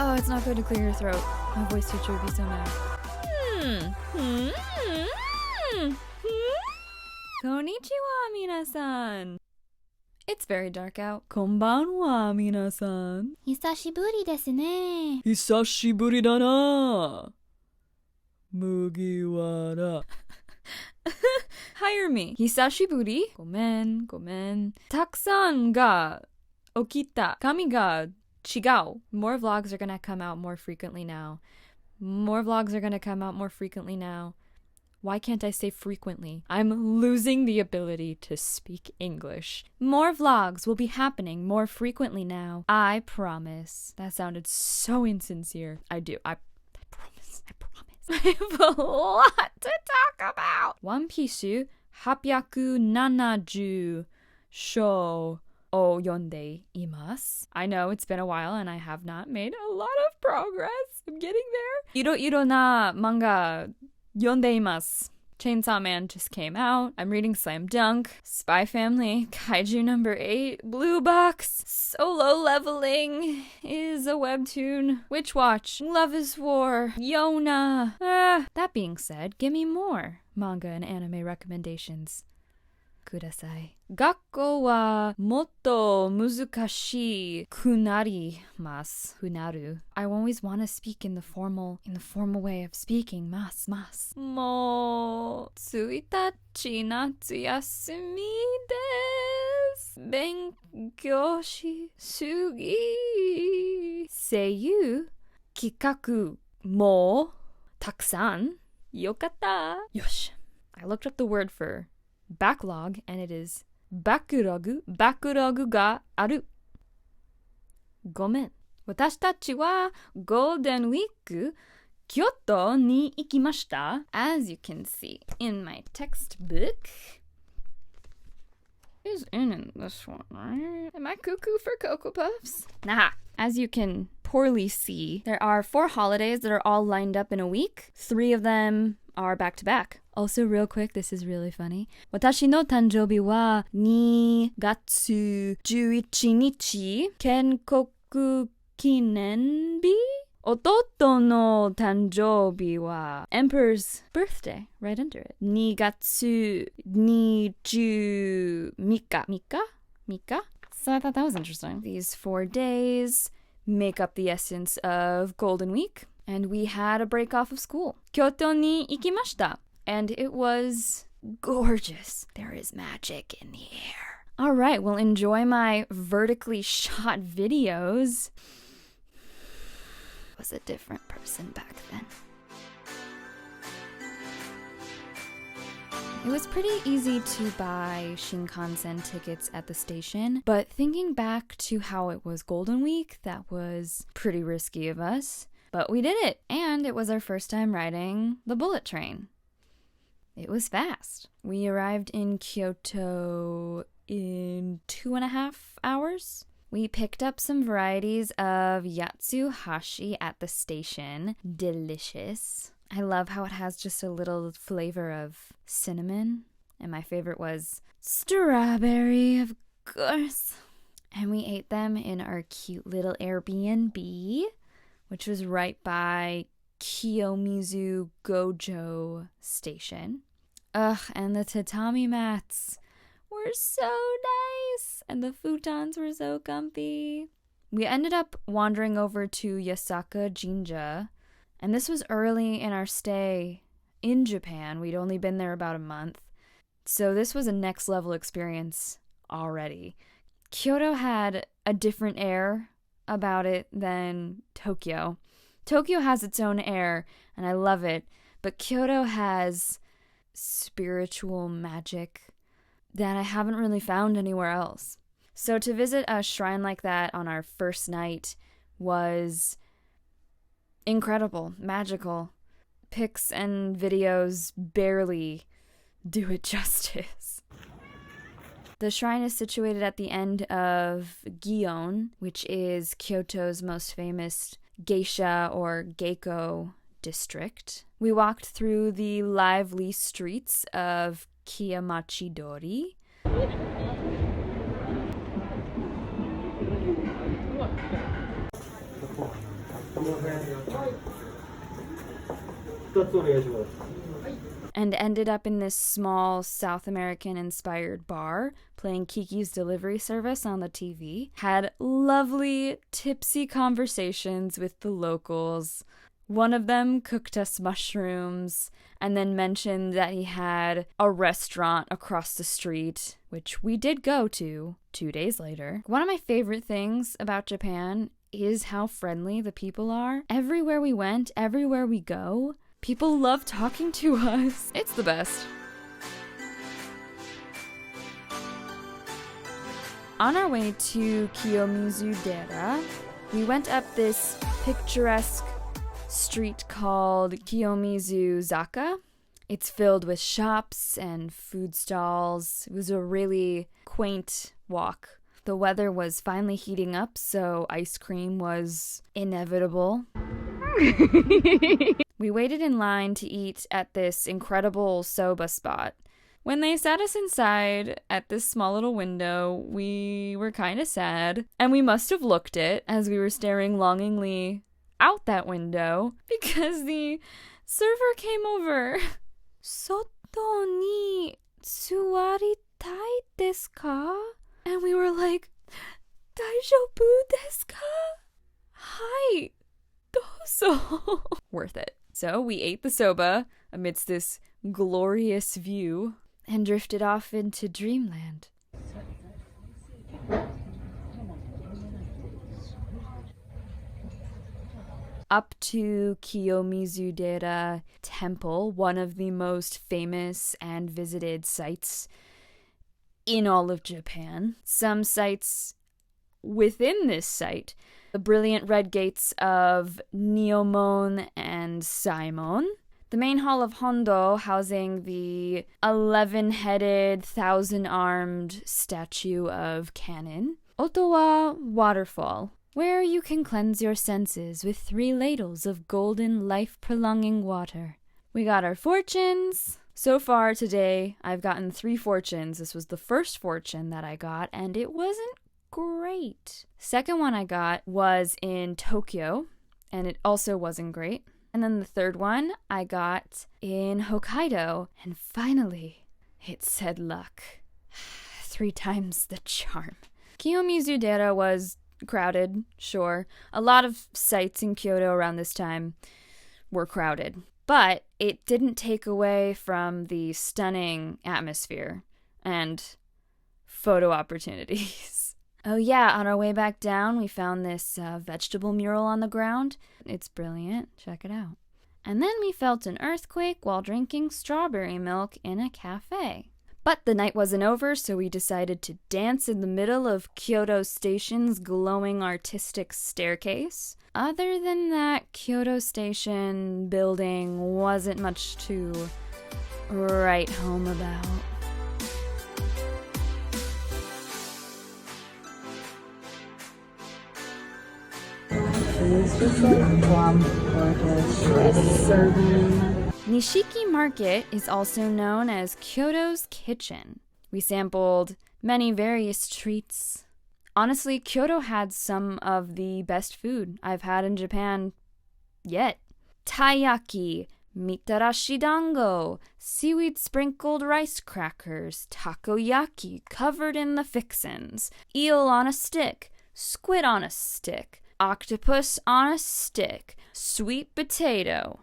Oh, it's not good to clear your throat. My voice teacher would be so mad. Konnichiwa, minasan. It's very dark out. Konbanwa, minasan. 久しぶりですね。久しぶりだな。麦わら。Hire me. 久しぶり。ごめん。たくさんが起きた。髪が違う。More vlogs are gonna come out more frequently now. Why can't I say frequently? I'm losing the ability to speak English. More vlogs will be happening more frequently now. I promise. That sounded so insincere. I do. I promise. I have a lot to talk about. One Piece 870 showを読んでいます. I know it's been a while and I have not made a lot of progress. I'm getting there. いろいろな漫画読んでいます. Chainsaw Man just came out. I'm reading Slam Dunk, Spy Family, Kaiju number 8, Blue Box, Solo Leveling is a webtoon, Witch Watch, Love is War, Yona. That being said, give me more manga and anime recommendations. Kudasai. 学校はもっと難しくなります。なる. I always want to speak in the formal way of speaking. ます. もう1日夏休みです。勉強しすぎ。声優企画もたくさんよかった。よし. I looked up the word for backlog, and it is バックログがある。ごめん。私たちはゴールデンウィーク、京都に行きました。As you can see in my textbook, is in this one, right? Am I cuckoo for Cocoa Puffs? Nah. As you can poorly see, there are 4 holidays that are all lined up in a week. 3 of them are back to back. Also, real quick, this is really funny. 私の誕生日は2月11日、建国記念日。弟の誕生日は Emperor's birthday, right under it. 2月23日? So I thought that was interesting. These 4 days make up the essence of Golden Week, and we had a break off of school. 京都に行きました. And it was gorgeous. There is magic in the air. All right, well, enjoy my vertically shot videos. I was a different person back then. It was pretty easy to buy Shinkansen tickets at the station, but thinking back to how it was Golden Week, that was pretty risky of us. But we did it, and it was our first time riding the bullet train. It was fast. We arrived in Kyoto in 2.5 hours. We picked up some varieties of yatsuhashi at the station. Delicious. I love how it has just a little flavor of cinnamon. And my favorite was strawberry, of course. And we ate them in our cute little Airbnb, which was right by Kiyomizu Gojo Station. Ugh, and the tatami mats were so nice, and the futons were so comfy. We ended up wandering over to Yasaka Jinja, and this was early in our stay in Japan. We'd only been there about a month, so this was a next level experience already. Kyoto had a different air about it than Tokyo. Tokyo has its own air, and I love it, but Kyoto has spiritual magic that I haven't really found anywhere else. So to visit a shrine like that on our first night was incredible, magical. Pics and videos barely do it justice. The shrine is situated at the end of Gion, which is Kyoto's most famous geisha or geiko district. We walked through the lively streets of Kiyomizudera. And ended up in this small South American-inspired bar, playing Kiki's Delivery Service on the TV. Had lovely, tipsy conversations with the locals. One of them cooked us mushrooms and then mentioned that he had a restaurant across the street, which we did go to 2 days later. One of my favorite things about Japan is how friendly the people are. Everywhere we went, everywhere we go, people love talking to us. It's the best. On our way to Kiyomizudera, we went up this picturesque street called Kiyomizudera. It's filled with shops and food stalls. It was a really quaint walk. The weather was finally heating up, so ice cream was inevitable. We waited in line to eat at this incredible soba spot. When they sat us inside at this small little window, we were kind of sad, and we must have looked it as we were staring longingly out that window because the server came over. Soto ni suwaritai desu ka? And we were like, daijoubu desu ka? Hai, dozo. Worth it. So we ate the soba amidst this glorious view and drifted off into dreamland. Up to Kiyomizudera Temple, one of the most famous and visited sites in all of Japan. Some sites within this site, the brilliant red gates of Niomon and Saimon, the main hall of Hondo housing the 11-headed, 1,000-armed statue of Kannon, Otowa Waterfall, where you can cleanse your senses with 3 ladles of golden, life-prolonging water. We got our fortunes. So far today, I've gotten 3 fortunes. This was the first fortune that I got, and it wasn't great. Second one I got was in Tokyo, and it also wasn't great. And then the third one I got in Hokkaido, and finally, it said luck. 3 times the charm. Kiyomizudera was crowded, sure. A lot of sites in Kyoto around this time were crowded. But it didn't take away from the stunning atmosphere and photo opportunities. Oh yeah, on our way back down, we found this vegetable mural on the ground. It's brilliant. Check it out. And then we felt an earthquake while drinking strawberry milk in a cafe. But the night wasn't over, so we decided to dance in the middle of Kyoto Station's glowing artistic staircase. Other than that, Kyoto Station building wasn't much to write home about. Nishiki Market is also known as Kyoto's kitchen. We sampled many various treats. Honestly, Kyoto had some of the best food I've had in Japan yet. Taiyaki, mitarashi dango, seaweed sprinkled rice crackers, takoyaki covered in the fixins, eel on a stick, squid on a stick, octopus on a stick, sweet potato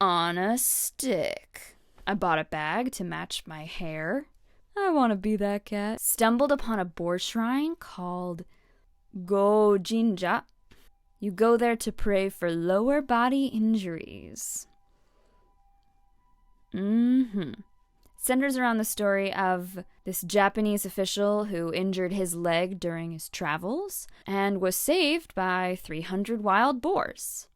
on a stick. I bought a bag to match my hair. I want to be that cat. Stumbled upon a boar shrine called Go Jinja. You go there to pray for lower body injuries. Centers around the story of this Japanese official who injured his leg during his travels and was saved by 300 wild boars.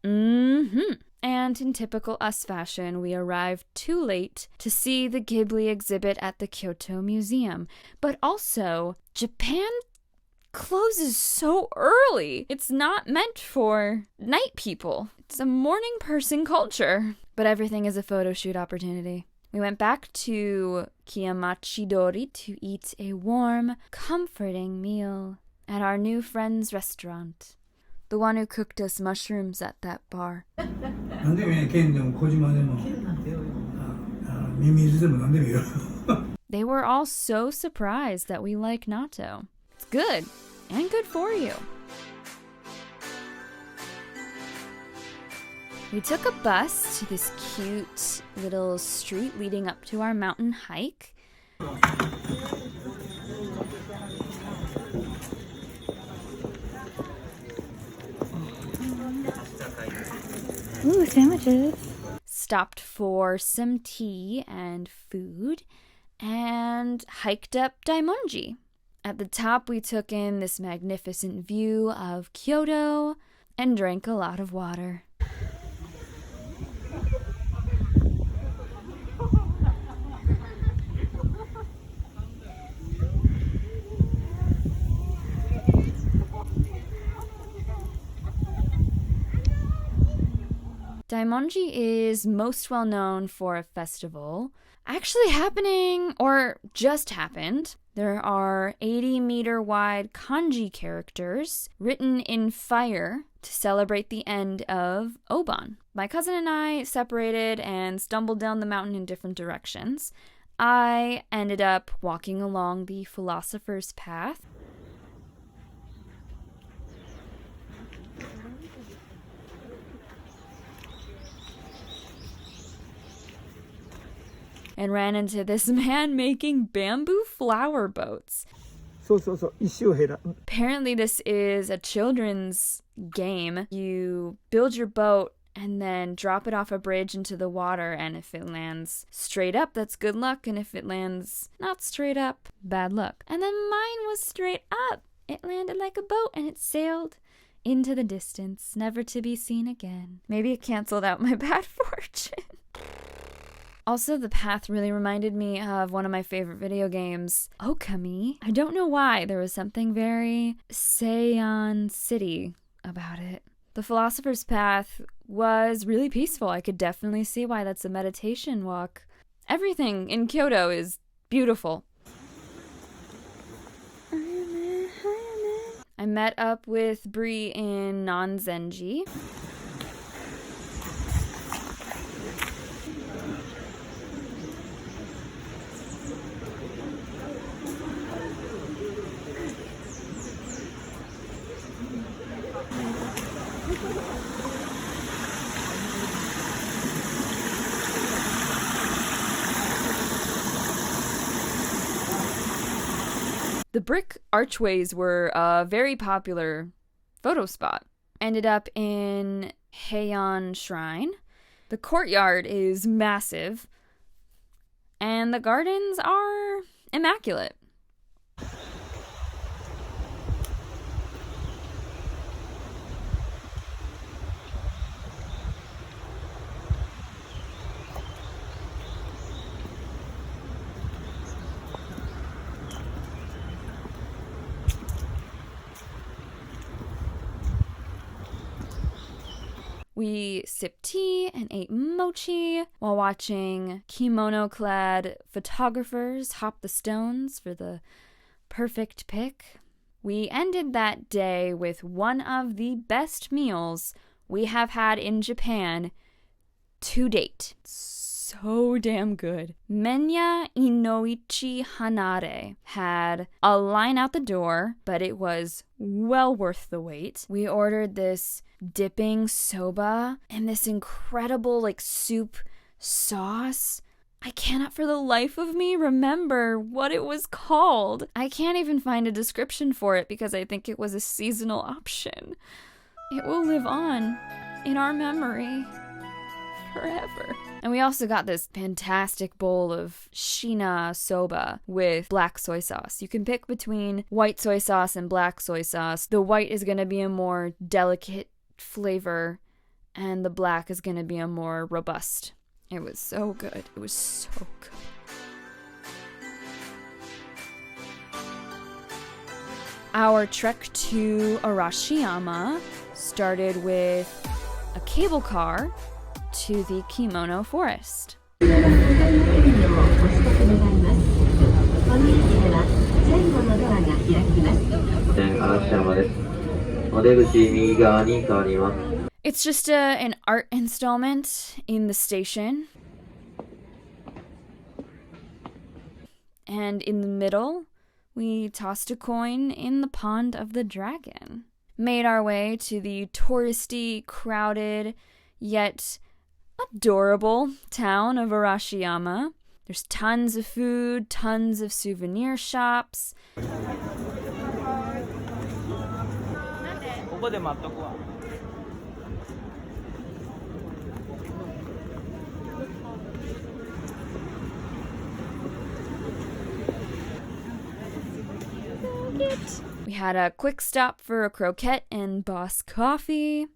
And in typical us fashion, we arrived too late to see the Ghibli exhibit at the Kyoto Museum. But also, Japan closes so early. It's not meant for night people. It's a morning person culture. But everything is a photo shoot opportunity. We went back to Kiyomizudera to eat a warm, comforting meal at our new friend's restaurant. The one who cooked us mushrooms at that bar. They were all so surprised that we like natto. It's good, and good for you. We took a bus to this cute little street leading up to our mountain hike. Ooh, sandwiches. Stopped for some tea and food, and hiked up Diamonji. At the top, we took in this magnificent view of Kyoto and drank a lot of water. Diamonji is most well known for a festival actually happening, or just happened. There are 80-meter wide kanji characters written in fire to celebrate the end of Obon. My cousin and I separated and stumbled down the mountain in different directions. I ended up walking along the Philosopher's Path. And ran into this man making bamboo flower boats. Apparently this is a children's game. You build your boat and then drop it off a bridge into the water, and if it lands straight up, that's good luck, and if it lands not straight up, bad luck. And then mine was straight up. It landed like a boat and it sailed into the distance, never to be seen again. Maybe it canceled out my bad fortune. Also, the path really reminded me of one of my favorite video games, Okami. I don't know why, there was something very Seion City about it. The Philosopher's Path was really peaceful. I could definitely see why that's a meditation walk. Everything in Kyoto is beautiful. I met up with Bree in Nanzenji. The brick archways were a very popular photo spot. Ended up in Heian Shrine. The courtyard is massive, and the gardens are immaculate. We sipped tea and ate mochi while watching kimono-clad photographers hop the stones for the perfect pic. We ended that day with one of the best meals we have had in Japan to date. So damn good. Menya Inoichi Hanare had a line out the door, but it was well worth the wait. We ordered this dipping soba and this incredible soup sauce. I cannot for the life of me remember what it was called. I can't even find a description for it because I think it was a seasonal option. It will live on in our memory forever. And we also got this fantastic bowl of Shina soba with black soy sauce. You can pick between white soy sauce and black soy sauce. The white is going to be a more delicate flavor, and the black is going to be a more robust. It was so good. It was so good. Our trek to Arashiyama started with a cable car to the Kimono Forest. It's just an art installment in the station. And in the middle, we tossed a coin in the pond of the dragon. Made our way to the touristy, crowded, yet adorable town of Arashiyama. There's tons of food, tons of souvenir shops. We had a quick stop for a croquette and Boss coffee.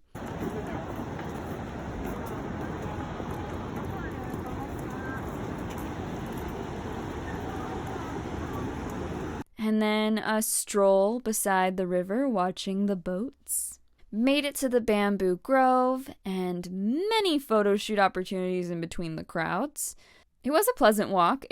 And then a stroll beside the river watching the boats. Made it to the bamboo grove and many photo shoot opportunities in between the crowds. It was a pleasant walk.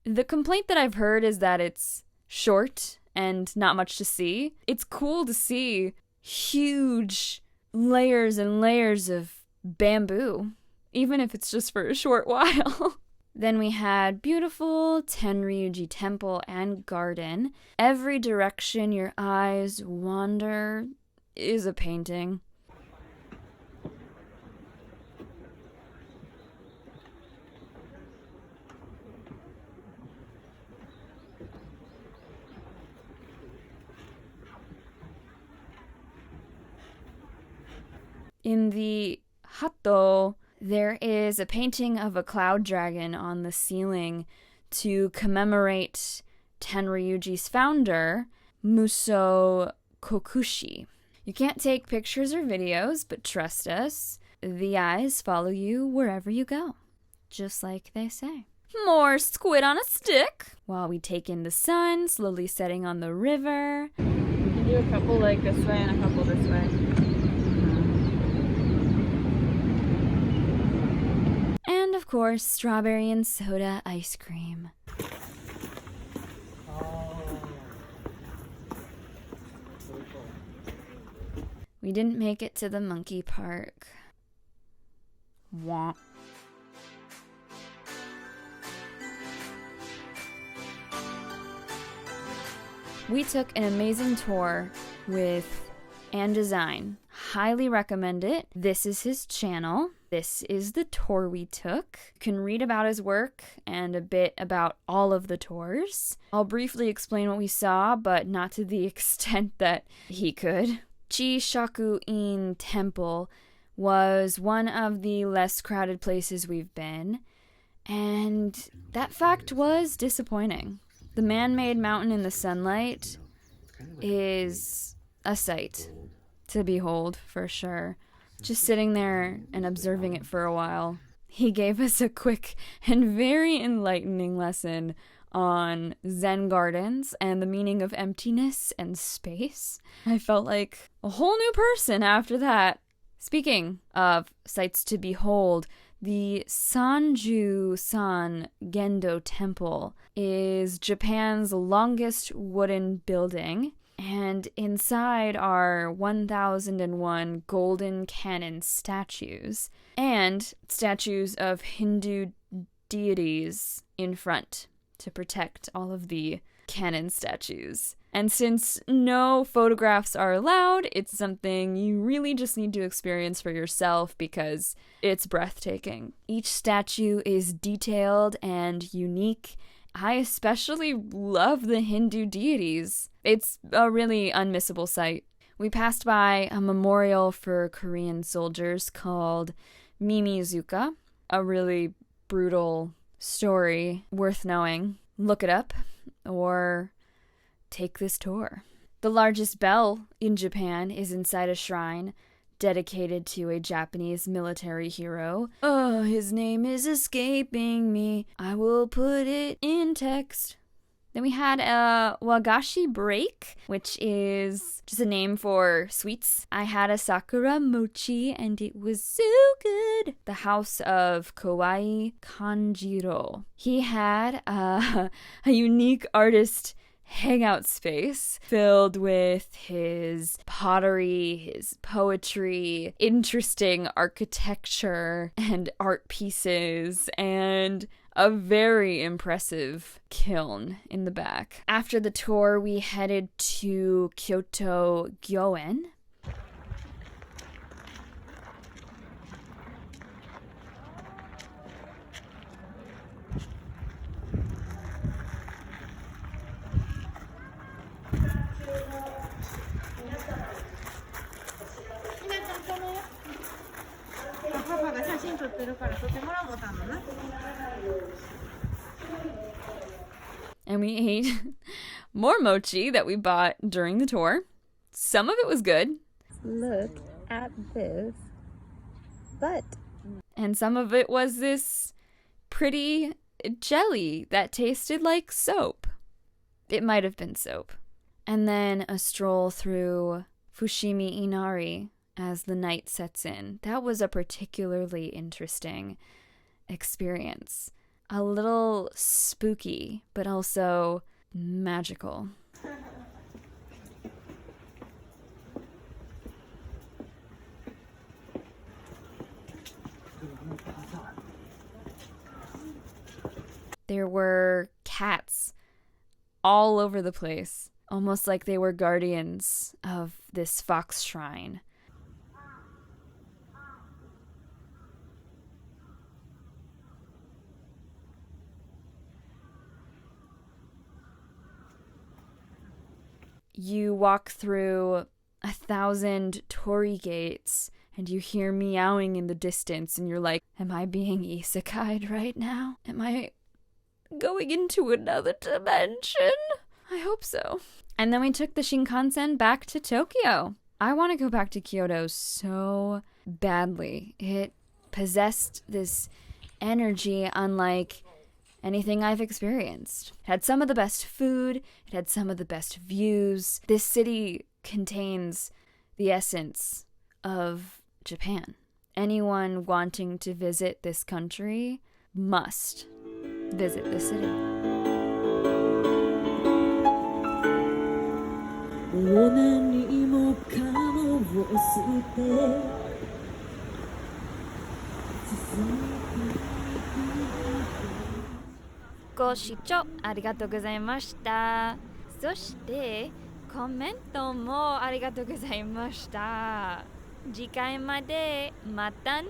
The complaint that I've heard is that it's short and not much to see. It's cool to see huge layers and layers of bamboo, even if it's just for a short while. Then we had beautiful Tenryuji Temple and garden. Every direction your eyes wander is a painting. In the Hatto, there is a painting of a cloud dragon on the ceiling to commemorate Tenryuji's founder, Muso Kokushi. You can't take pictures or videos, but trust us, the eyes follow you wherever you go, just like they say. More squid on a stick, while we take in the sun slowly setting on the river. You can do a couple like this way and a couple this way. And of course, strawberry and soda ice cream. We didn't make it to the monkey park. Womp. We took an amazing tour with And Design. Highly recommend it. This is his channel. This is the tour we took. You can read about his work and a bit about all of the tours. I'll briefly explain what we saw, but not to the extent that he could. Chishaku-in Temple was one of the less crowded places we've been, and that fact was disappointing. The man-made mountain in the sunlight is a sight to behold, for sure. Just sitting there and observing it for a while. He gave us a quick and very enlightening lesson on Zen gardens and the meaning of emptiness and space. I felt like a whole new person after that. Speaking of sights to behold, the Sanju-san Gendo Temple is Japan's longest wooden building, and inside are 1001 golden cannon statues and statues of Hindu deities in front to protect all of the cannon statues. And since no photographs are allowed, it's something you really just need to experience for yourself because it's breathtaking. Each statue is detailed and unique. I especially love the Hindu deities. It's a really unmissable sight. We passed by a memorial for Korean soldiers called Mimizuka, a really brutal story worth knowing. Look it up or take this tour. The largest bell in Japan is inside a shrine dedicated to a Japanese military hero. Oh, his name is escaping me. I will put it in text. Then we had a wagashi break, which is just a name for sweets. I had a sakura mochi and it was so good. The house of Kawai Kanjiro. He had a unique artist hangout space filled with his pottery, his poetry, interesting architecture and art pieces, and a very impressive kiln in the back. After the tour, we headed to Kyoto Gyoen. And we ate more mochi that we bought during the tour. Some of it was good. Look at this butt. And some of it was this pretty jelly that tasted like soap. It might have been soap. And then a stroll through Fushimi Inari as the night sets in. That was a particularly interesting experience. A little spooky, but also magical. There were cats all over the place, almost like they were guardians of this fox shrine. You walk through 1,000 torii gates and you hear meowing in the distance and you're like, am I being isekai'd right now? Am I going into another dimension? I hope so. And then we took the Shinkansen back to Tokyo. I want to go back to Kyoto so badly. It possessed this energy unlike anything I've experienced. It had some of the best food. It had some of the best views. This city contains the essence of Japan. Anyone wanting to visit this country must visit the city. Go shicho arigatou gozaimashita. そしてコメントもありがとうございました。次回までまたね。